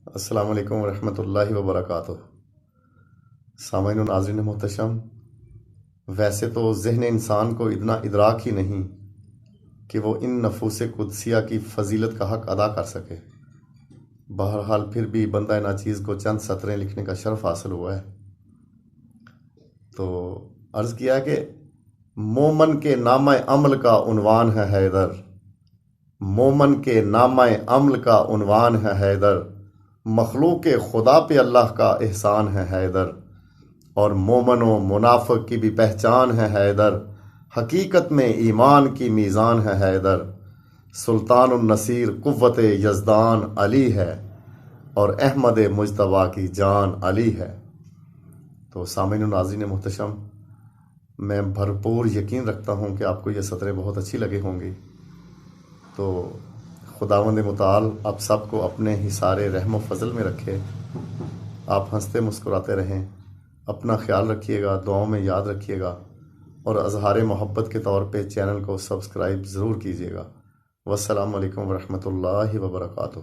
السلام علیکم ورحمۃ اللہ وبرکاتہ۔ سامعین و ناظرین محتشم، ویسے تو ذہن انسان کو اتنا ادراک ہی نہیں کہ وہ ان نفوس قدسیہ کی فضیلت کا حق ادا کر سکے۔ بہرحال پھر بھی بندہ ناچیز کو چند سطریں لکھنے کا شرف حاصل ہوا ہے، تو عرض کیا کہ مومن کے نامہ عمل کا عنوان ہے حیدر، مومن کے نامہ عمل کا عنوان ہے حیدر، مخلوق خدا پہ اللہ کا احسان ہے حیدر، اور مومن و منافق کی بھی پہچان ہے حیدر، حقیقت میں ایمان کی میزان ہے حیدر، سلطان النصیر قوت یزدان علی ہے، اور احمد مجتبیٰ کی جان علی ہے۔ تو سامعین و ناظرین محتشم، میں بھرپور یقین رکھتا ہوں کہ آپ کو یہ سطریں بہت اچھی لگے ہوں گی، تو خداوند متعال آپ سب کو اپنے حصار رحم و فضل میں رکھے۔ آپ ہنستے مسکراتے رہیں، اپنا خیال رکھیے گا، دعاؤں میں یاد رکھیے گا، اور اظہار محبت کے طور پہ چینل کو سبسکرائب ضرور کیجیے گا۔ والسلام علیکم ورحمۃ اللہ وبرکاتہ۔